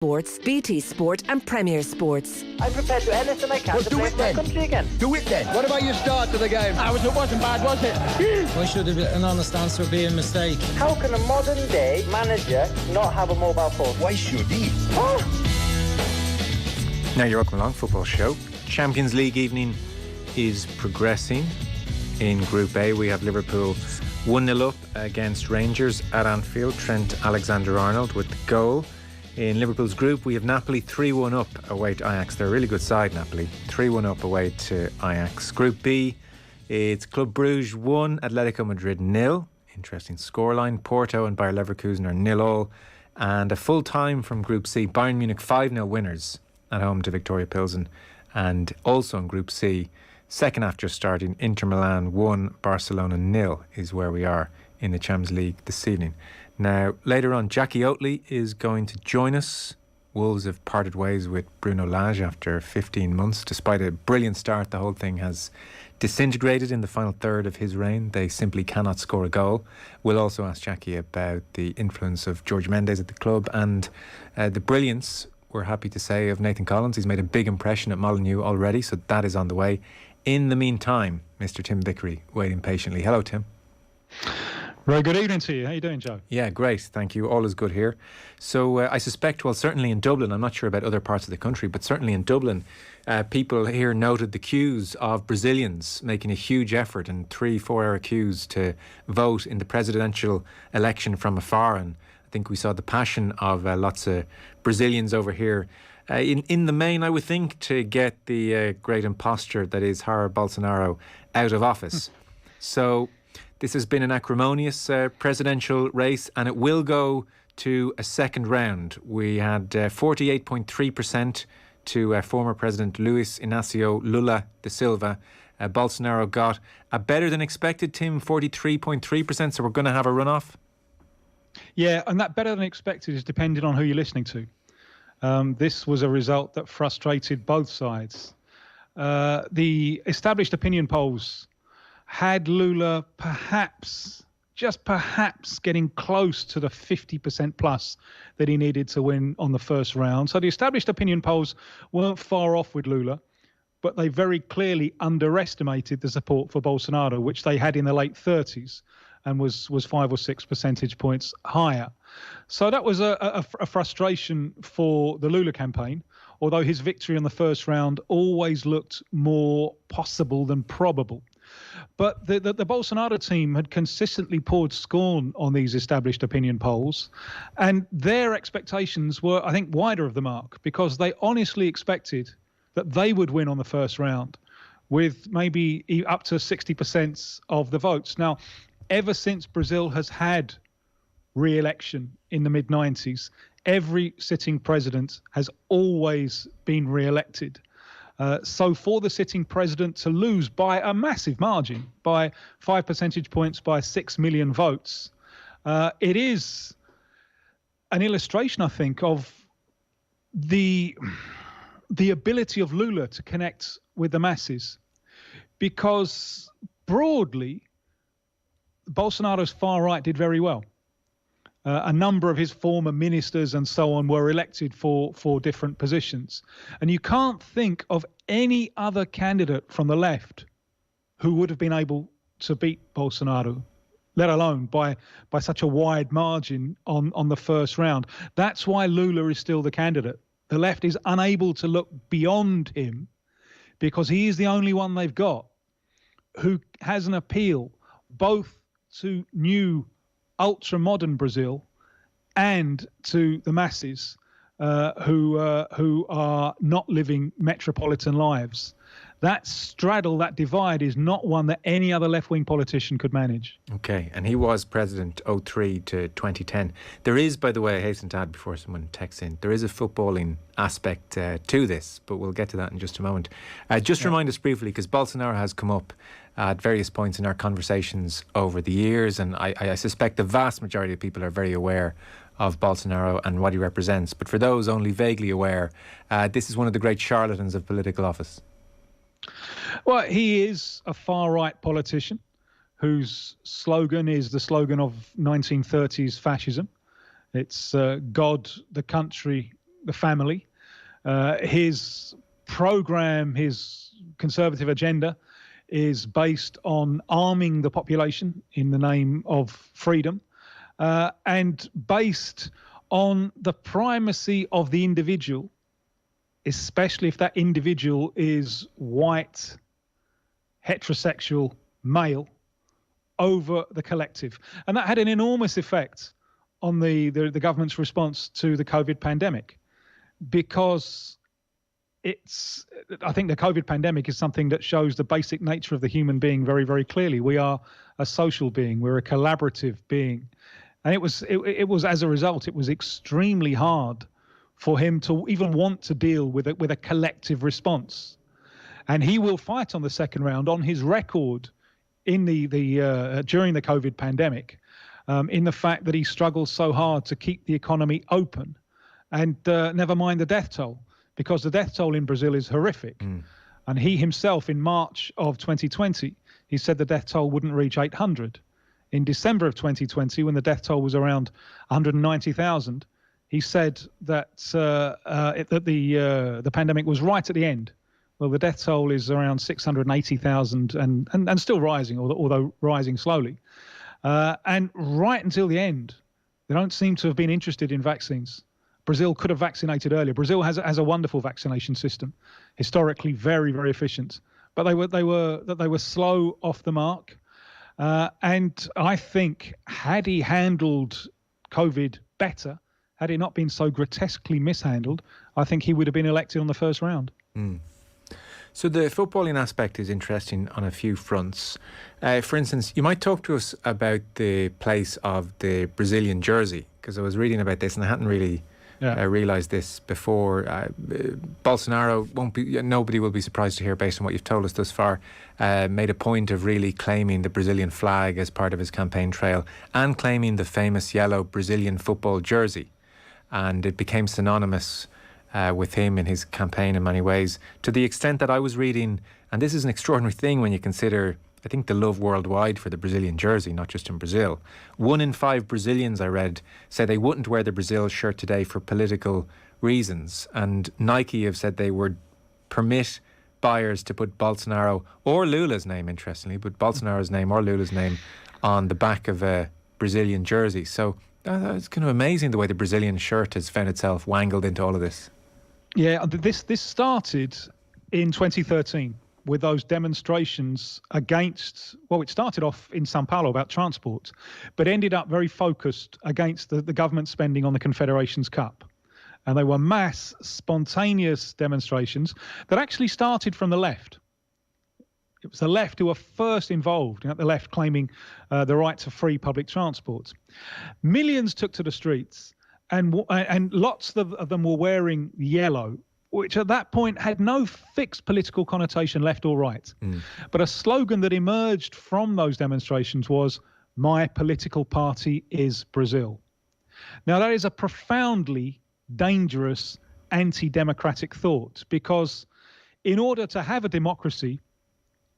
Sports, BT Sport and Premier Sports. I'm prepared to do anything I can to play for my country again. Do it then. What about your start to the game? It wasn't bad, was it? Why should an honest answer be a mistake? How can a modern day manager not have a mobile phone? Why should he? Oh. Now you're welcome along, football show. Champions League evening is progressing. In Group A, we have Liverpool 1-0 up against Rangers at Anfield. Trent Alexander-Arnold with the goal. In Liverpool's group, we have Napoli 3-1 up away to Ajax. They're a really good side, Napoli. 3-1 up away to Ajax. Group B, it's Club Brugge 1, Atletico Madrid 0. Interesting scoreline. Porto and Bayer Leverkusen are 0-0. And a full time from Group C, Bayern Munich 5-0 winners at home to Victoria Pilsen. And also in Group C, second half just starting, Inter Milan 1, Barcelona 0 is where we are in the Champions League this evening. Now, later on, Jackie Oatley is going to join us. Wolves have parted ways with Bruno Lage after 15 months. Despite a brilliant start, the whole thing has disintegrated in the final third of his reign. They simply cannot score a goal. We'll also ask Jackie about the influence of George Mendes at the club and the brilliance, we're happy to say, of Nathan Collins. He's made a big impression at Molineux already, so that is on the way. In the meantime, Mr. Tim Vickery waiting patiently. Hello, Tim. Very good evening to you. How are you doing, Joe? Yeah, great. Thank you. All is good here. So I suspect, well, certainly in Dublin, I'm not sure about other parts of the country, but certainly in Dublin, people here noted the queues of Brazilians making a huge effort and 3-4 hour queues to vote in the presidential election from afar. And I think we saw the passion of lots of Brazilians over here. In the main, I would think, to get the great imposter that is Jair Bolsonaro out of office. So this has been an acrimonious presidential race, and it will go to a second round. We had 48.3% to former President Luiz Inácio Lula da Silva. Bolsonaro got a better than expected, Tim, 43.3%, so we're going to have a runoff. Yeah, and that better than expected is depending on who you're listening to. This was a result that frustrated both sides. The established opinion polls had Lula perhaps, just perhaps, getting close to the 50% plus that he needed to win on the first round. So the established opinion polls weren't far off with Lula, but they very clearly underestimated the support for Bolsonaro, which they had in the late 30s and was 5 or 6 percentage points higher. So that was a frustration for the Lula campaign, although his victory in the first round always looked more possible than probable. But the Bolsonaro team had consistently poured scorn on these established opinion polls, and their expectations were, I think, wider of the mark, because they honestly expected that they would win on the first round with maybe up to 60% of the votes. Now, ever since Brazil has had re-election in the mid-90s, every sitting president has always been re-elected. So for the sitting president to lose by a massive margin, by 5 percentage points, by 6 million votes, it is an illustration, I think, of the ability of Lula to connect with the masses. Because broadly, Bolsonaro's far right did very well. A number of his former ministers and so on were elected for different positions. And you can't think of any other candidate from the left who would have been able to beat Bolsonaro, let alone by such a wide margin on the first round. That's why Lula is still the candidate. The left is unable to look beyond him because he is the only one they've got who has an appeal both to new ultra-modern Brazil and to the masses who are not living metropolitan lives. That straddle, that divide, is not one that any other left-wing politician could manage. Okay, and he was president 2003 to 2010. There is, by the way, I hasten to add before someone texts in, there is a footballing aspect to this, but we'll get to that in just a moment. Remind us briefly, because Bolsonaro has come up at various points in our conversations over the years, and I suspect the vast majority of people are very aware of Bolsonaro and what he represents. But for those only vaguely aware, this is one of the great charlatans of political office. Well, he is a far-right politician whose slogan is the slogan of 1930s fascism. It's God, the country, the family. His program, his conservative agenda, is based on arming the population in the name of freedom, and based on the primacy of the individual, especially if that individual is white, heterosexual, male, over the collective. And that had an enormous effect on the government's response to the COVID pandemic, because I think the COVID pandemic is something that shows the basic nature of the human being very, very clearly. We are a social being. We're a collaborative being. And it was as a result, it was extremely hard for him to even want to deal with a collective response. And he will fight on the second round on his record in during the COVID pandemic, in the fact that he struggled so hard to keep the economy open, and never mind the death toll, because the death toll in Brazil is horrific. And he himself, in March of 2020, he said the death toll wouldn't reach 800. In December of 2020, when the death toll was around 190,000, he said that the pandemic was right at the end. Well, the death toll is around 680,000 and still rising, although rising slowly. And right until the end, they don't seem to have been interested in vaccines. Brazil could have vaccinated earlier. Brazil has a wonderful vaccination system, historically very, very efficient. But they were slow off the mark. And I think had he handled COVID better, had it not been so grotesquely mishandled, I think he would have been elected on the first round. So the footballing aspect is interesting on a few fronts. For instance, you might talk to us about the place of the Brazilian jersey, because I was reading about this and I hadn't really realised this before. Bolsonaro nobody will be surprised to hear, based on what you've told us thus far, made a point of really claiming the Brazilian flag as part of his campaign trail, and claiming the famous yellow Brazilian football jersey. And it became synonymous with him in his campaign in many ways, to the extent that I was reading, and this is an extraordinary thing when you consider, I think, the love worldwide for the Brazilian jersey, not just in Brazil. 1 in 5 Brazilians, I read, say they wouldn't wear the Brazil shirt today for political reasons. And Nike have said they would permit buyers to put Bolsonaro or Lula's name, interestingly, but Bolsonaro's name or Lula's name on the back of a Brazilian jersey. So it's kind of amazing the way the Brazilian shirt has found itself wangled into all of this. Yeah, this started in 2013 with those demonstrations against, well, it started off in Sao Paulo about transport, but ended up very focused against the government spending on the Confederations Cup. And they were mass, spontaneous demonstrations that actually started from the left. It was the left who were first involved, the left claiming the right to free public transport. Millions took to the streets, and lots of them were wearing yellow, which at that point had no fixed political connotation, left or right. But a slogan that emerged from those demonstrations was, "My political party is Brazil." Now, that is a profoundly dangerous anti-democratic thought, because in order to have a democracy,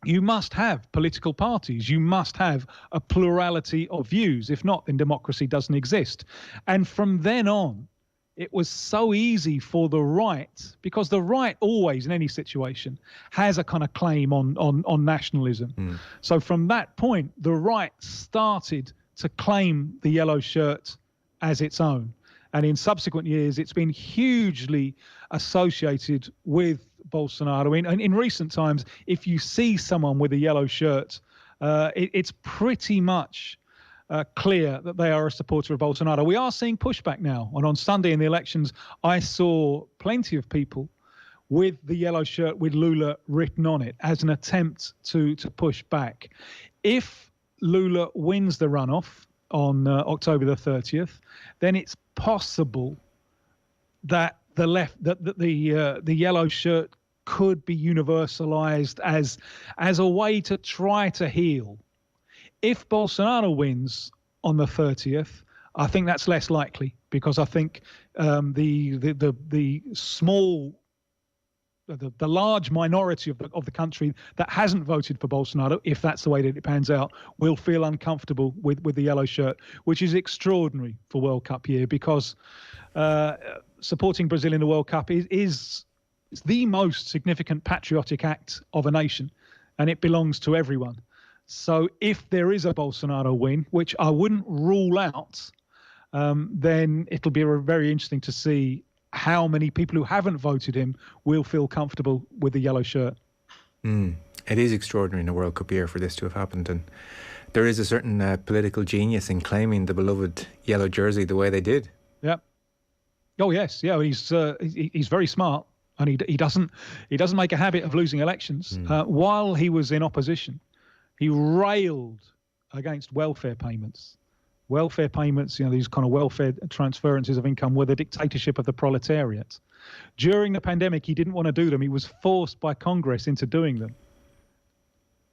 you must have political parties. You must have a plurality of views. If not, then democracy doesn't exist. And from then on, it was so easy for the right, because the right always, in any situation, has a kind of claim on nationalism. So from that point, the right started to claim the yellow shirt as its own. And in subsequent years, it's been hugely associated with Bolsonaro. In recent times, if you see someone with a yellow shirt, it's pretty much clear that they are a supporter of Bolsonaro. We are seeing pushback now. And on Sunday in the elections, I saw plenty of people with the yellow shirt with Lula written on it as an attempt to push back. If Lula wins the runoff on October the 30th, then it's possible that the yellow shirt could be universalized as a way to try to heal. If Bolsonaro wins on the 30th, I think that's less likely, because I think the large minority of the country that hasn't voted for Bolsonaro, if that's the way that it pans out, will feel uncomfortable with the yellow shirt, which is extraordinary for World Cup year, because supporting Brazil in the World Cup is the most significant patriotic act of a nation, and it belongs to everyone. So if there is a Bolsonaro win, which I wouldn't rule out, then it'll be very interesting to see how many people who haven't voted him will feel comfortable with the yellow shirt. It is extraordinary in a World Cup year for this to have happened, and there is a certain political genius in claiming the beloved yellow jersey the way they did. Yeah. Oh yes, yeah. He's very smart, and he doesn't make a habit of losing elections. While he was in opposition, he railed against welfare payments. Welfare payments, these kind of welfare transferences of income were the dictatorship of the proletariat. During the pandemic, he didn't want to do them. He was forced by Congress into doing them.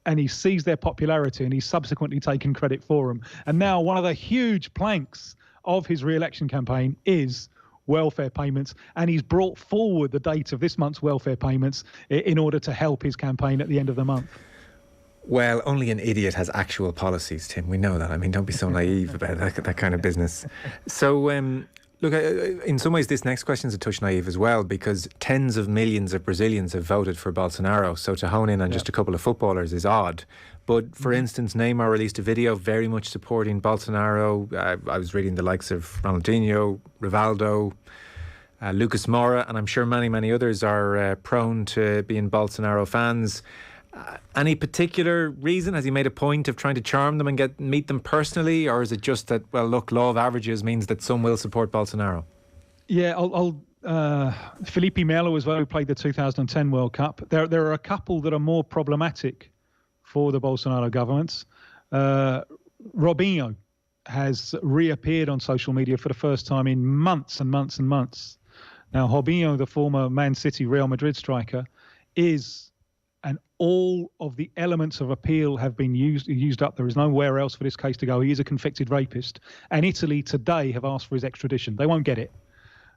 And he seized their popularity, and he's subsequently taken credit for them. And now one of the huge planks of his re-election campaign is welfare payments, and he's brought forward the date of this month's welfare payments in order to help his campaign at the end of the month. Well, only an idiot has actual policies, Tim. We know that. I mean, don't be so naive about that kind of business. So, look, in some ways, this next question is a touch naive as well, because tens of millions of Brazilians have voted for Bolsonaro. So to hone in on just a couple of footballers is odd. But for instance, Neymar released a video very much supporting Bolsonaro. I was reading the likes of Ronaldinho, Rivaldo, Lucas Moura, and I'm sure many, many others are prone to being Bolsonaro fans. Any particular reason? Has he made a point of trying to charm them and meet them personally? Or is it just that, well, look, law of averages means that some will support Bolsonaro? Yeah, Felipe Melo as well, who played the 2010 World Cup. There are a couple that are more problematic for the Bolsonaro government. Robinho has reappeared on social media for the first time in months and months and months. Now, Robinho, the former Man City, Real Madrid striker, and all of the elements of appeal have been used up. There is nowhere else for this case to go. He is a convicted rapist. And Italy today have asked for his extradition. They won't get it.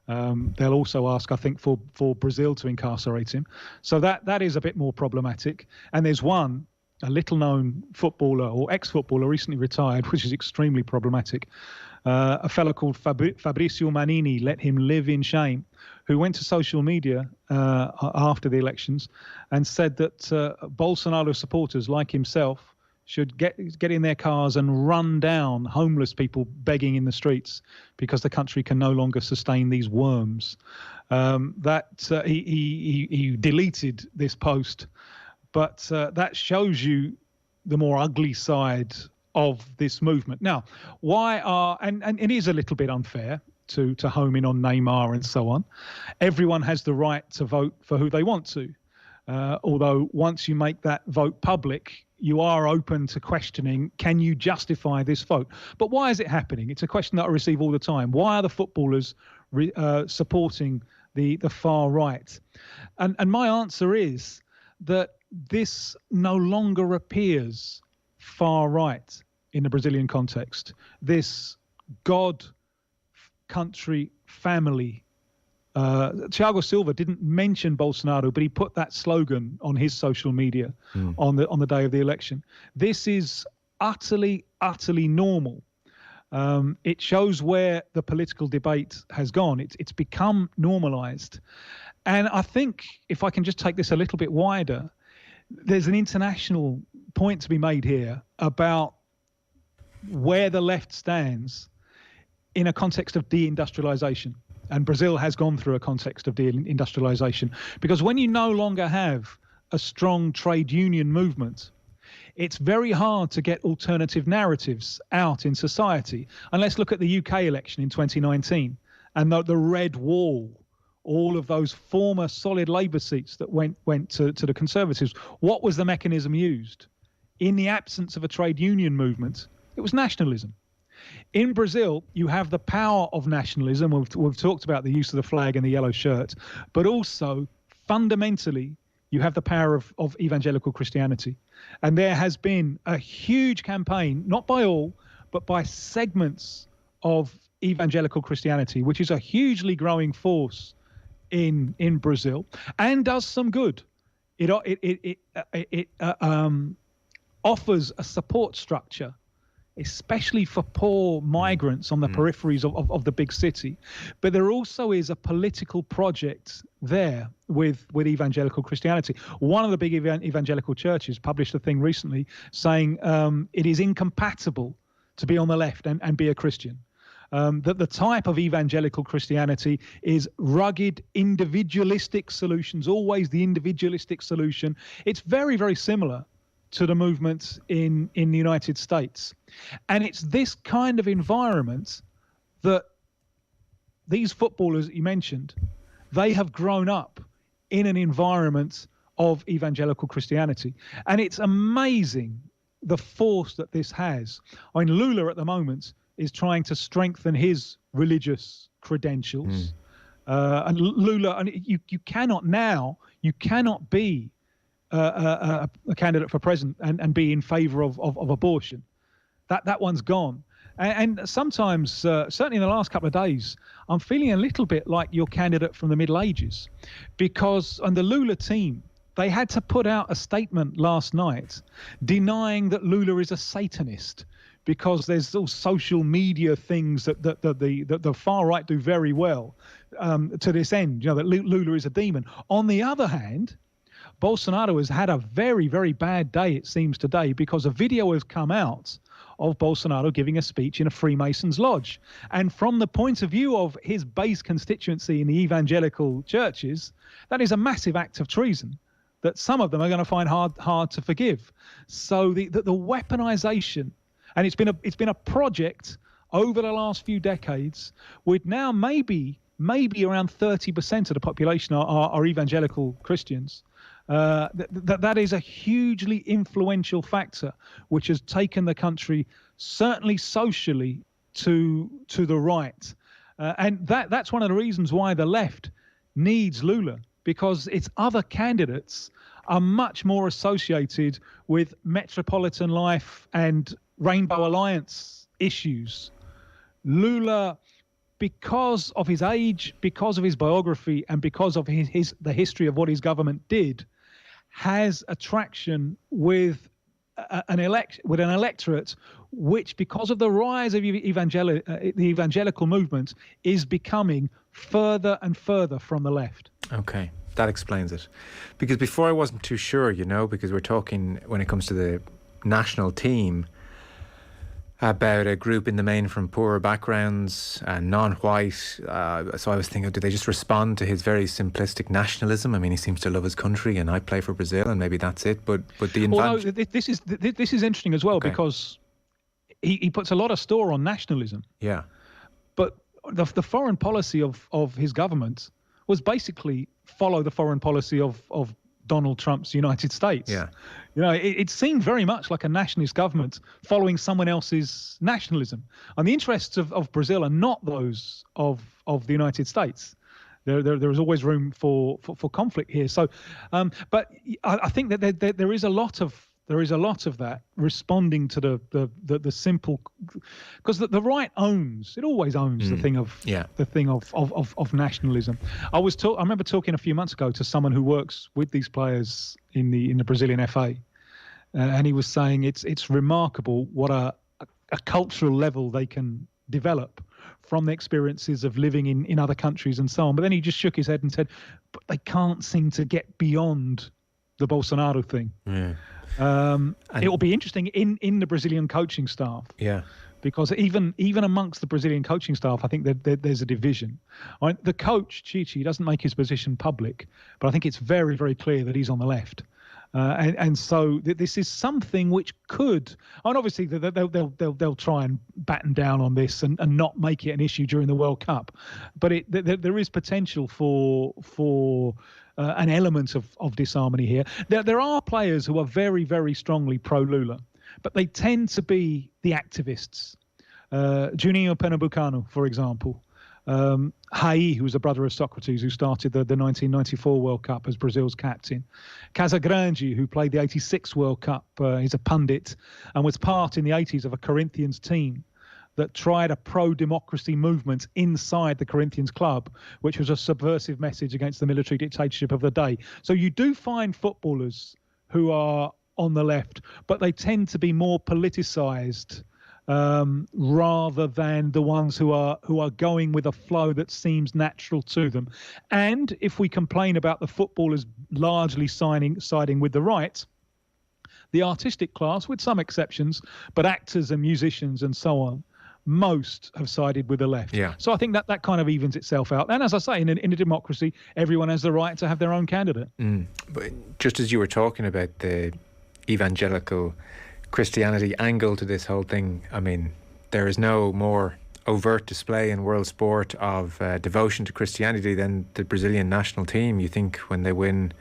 They'll also ask, I think, for Brazil to incarcerate him. So that is a bit more problematic. And there's a little-known footballer or ex-footballer recently retired, which is extremely problematic. A fellow called Fabrizio Manini, let him live in shame, who went to social media after the elections and said that Bolsonaro supporters like himself should get in their cars and run down homeless people begging in the streets because the country can no longer sustain these worms. He deleted this post, but that shows you the more ugly side of this movement. Now, and it is a little bit unfair to home in on Neymar and so on. Everyone has the right to vote for who they want to. Although once you make that vote public, you are open to questioning, can you justify this vote? But why is it happening? It's a question that I receive all the time. Why are the footballers supporting the far right? And my answer is that this no longer appears far right in the Brazilian context. This God, country, family. Thiago Silva didn't mention Bolsonaro, but he put that slogan on his social media on the day of the election. This is utterly, utterly normal. It shows where the political debate has gone. It's become normalized. And I think if I can just take this a little bit wider, there's an international point to be made here about where the left stands in a context of deindustrialization. And Brazil has gone through a context of deindustrialization, because when you no longer have a strong trade union movement, it's very hard to get alternative narratives out in society. And let's look at the UK election in 2019 and the red wall, all of those former solid Labour seats that went to the Conservatives. What was the mechanism used? In the absence of a trade union movement, it was nationalism. In Brazil, you have the power of nationalism. We've talked about the use of the flag and the yellow shirt, but also fundamentally, you have the power of evangelical Christianity. And there has been a huge campaign, not by all, but by segments of evangelical Christianity, which is a hugely growing force in Brazil and does some good. It offers a support structure especially for poor migrants on the peripheries of the big city. But there also is a political project there with evangelical Christianity. One of the big evangelical churches published a thing recently saying it is incompatible to be on the left and be a Christian. That the type of evangelical Christianity is rugged, individualistic solutions, always the individualistic solution. It's very, very similar to the movement in the United States. And it's this kind of environment that these footballers that you mentioned, they have grown up in an environment of evangelical Christianity. And it's amazing the force that this has. I mean, Lula at the moment is trying to strengthen his religious credentials. And Lula, and you cannot be a candidate for president and be in favor of abortion. That one's gone. And sometimes, certainly in the last couple of days, I'm feeling a little bit like your candidate from the Middle Ages, because on the Lula team, they had to put out a statement last night denying that Lula is a Satanist, because there's all social media things that the far right do very well to this end, that Lula is a demon. On the other hand, Bolsonaro has had a very, very bad day, it seems, today, because a video has come out of Bolsonaro giving a speech in a Freemasons lodge. And from the point of view of his base constituency in the evangelical churches, that is a massive act of treason that some of them are going to find hard to forgive. So the weaponization, and it's been a project over the last few decades, with now maybe around 30% of the population are evangelical Christians. That is a hugely influential factor which has taken the country, certainly socially, to the right. And that's one of the reasons why the left needs Lula, because its other candidates are much more associated with metropolitan life and Rainbow Alliance issues. Lula, because of his age, because of his biography, and because of the history of what his government did, has attraction with an electorate which, because of the rise of the evangelical movement, is becoming further and further from the left. Okay, that explains it. Because before I wasn't too sure, because we're talking, when it comes to the national team, about a group in the main from poorer backgrounds and non-white. So I was thinking, do they just respond to his very simplistic nationalism? I mean, he seems to love his country, and I play for Brazil, and maybe that's it. But this is interesting as well, okay, because he puts a lot of store on nationalism. Yeah. But the foreign policy of his government was basically follow the foreign policy of Donald Trump's United States. Yeah. It seemed very much like a nationalist government following someone else's nationalism. And the interests of Brazil are not those of the United States. There is always room for conflict here. So, but I think that there is a lot of that responding to the simple, because the right always owns the thing of nationalism. I remember talking a few months ago to someone who works with these players in the Brazilian FA, and he was saying it's remarkable what a cultural level they can develop from the experiences of living in other countries and so on. But then he just shook his head and said, but they can't seem to get beyond the Bolsonaro thing. Yeah. It will be interesting in the Brazilian coaching staff. Yeah. Because even amongst the Brazilian coaching staff, I think that there's a division. The coach, Chichi, doesn't make his position public, but I think it's very, very clear that he's on the left. And so this is something which could, and obviously they'll try and batten down on this and not make it an issue during the World Cup. But there is potential for an element of disharmony here. There are players who are very, very strongly pro-Lula, but they tend to be the activists. Juninho Pernambucano, for example. Jair, who was a brother of Socrates, who started the 1994 World Cup as Brazil's captain. Casagrande, who played the 86 World Cup. He's a pundit and was part in the 80s of a Corinthians team that tried a pro-democracy movement inside the Corinthians club, which was a subversive message against the military dictatorship of the day. So you do find footballers who are on the left, but they tend to be more politicized rather than the ones who are going with a flow that seems natural to them. And if we complain about the footballers largely siding with the right, the artistic class, with some exceptions, but actors and musicians and so on, most have sided with the left. Yeah. So I think that kind of evens itself out. And as I say, in a democracy, everyone has the right to have their own candidate. But just as you were talking about the evangelical Christianity angle to this whole thing, I mean, there is no more overt display in world sport of devotion to Christianity than the Brazilian national team. You think when they win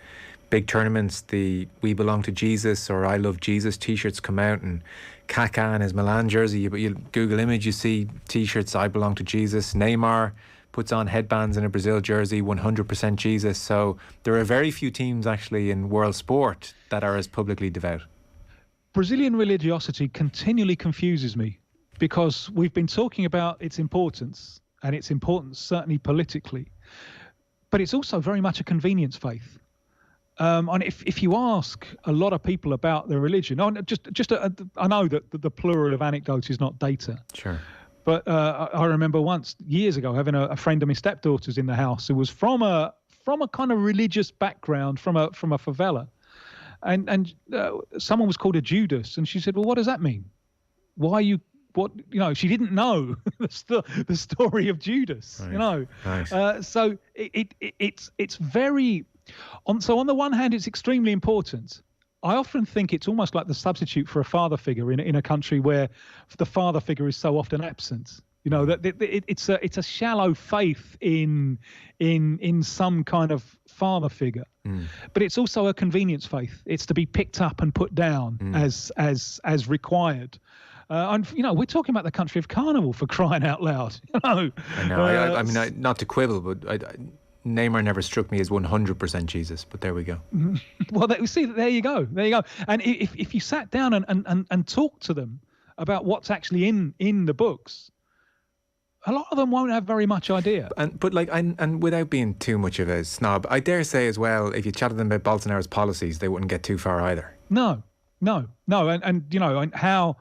big tournaments, the "We Belong to Jesus" or "I Love Jesus" t-shirts come out, and Kaká in his Milan jersey, but you Google image, you see t-shirts "I Belong to Jesus." Neymar puts on headbands in a Brazil jersey, 100% Jesus. So there are very few teams actually in world sport that are as publicly devout. Brazilian religiosity continually confuses me, because we've been talking about its importance, and its importance certainly politically, but it's also very much a convenience faith. And if you ask a lot of people about their religion, I know that the plural of anecdotes is not data. Sure. But I remember once, years ago, having a friend of my stepdaughter's in the house who was from a kind of religious background, from a favela, and someone was called a Judas, and she said, "Well, what does that mean? Why are you?" She didn't know the story of Judas. Right. Right. So it's very. So on the one hand, it's extremely important. I often think it's almost like the substitute for a father figure in a country where the father figure is so often absent. That it's a shallow faith in some kind of father figure, but it's also a convenience faith. It's to be picked up and put down as required. And we're talking about the country of carnival, for crying out loud. I know. I mean, not to quibble, but Neymar never struck me as 100% Jesus, but there we go. Well, there you go. And if you sat down and talked to them about what's actually in the books, a lot of them won't have very much idea. And without being too much of a snob, I dare say as well, if you chatted them about Bolsonaro's policies, they wouldn't get too far either. No. And how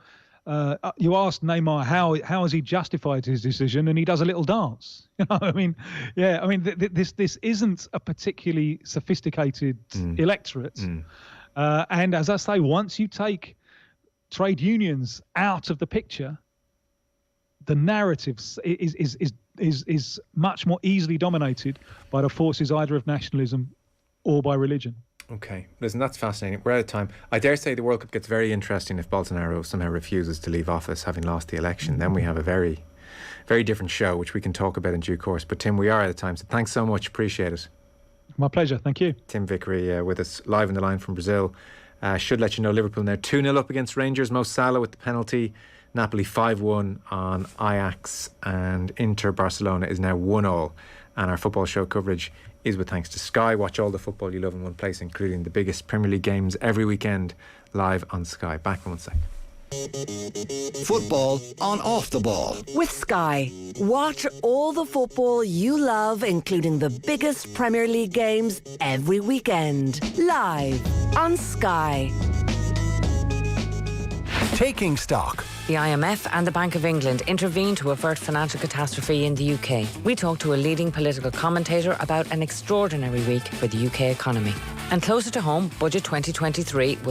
you asked Neymar how has he justified his decision, and he does a little dance. This isn't a particularly sophisticated electorate. And as I say, once you take trade unions out of the picture, the narrative is much more easily dominated by the forces either of nationalism or by religion. Okay, listen, that's fascinating. We're out of time. I dare say the World Cup gets very interesting if Bolsonaro somehow refuses to leave office, having lost the election. Then we have a very, very different show, which we can talk about in due course. But Tim, we are out of time, so thanks so much. Appreciate it. My pleasure. Thank you. Tim Vickery with us live on the line from Brazil. Should let you know Liverpool now 2-0 up against Rangers. Mo Salah with the penalty. Napoli 5-1 on Ajax, and Inter Barcelona is now 1-1. And our football show coverage is with thanks to Sky. Watch all the football you love in one place, including the biggest Premier League games every weekend, live on Sky. Back in 1 sec. Football on Off the Ball. With Sky. Watch all the football you love, including the biggest Premier League games every weekend, live on Sky. Taking stock. The IMF and the Bank of England intervened to avert financial catastrophe in the UK. We talked to a leading political commentator about an extraordinary week for the UK economy. And closer to home, Budget 2023 will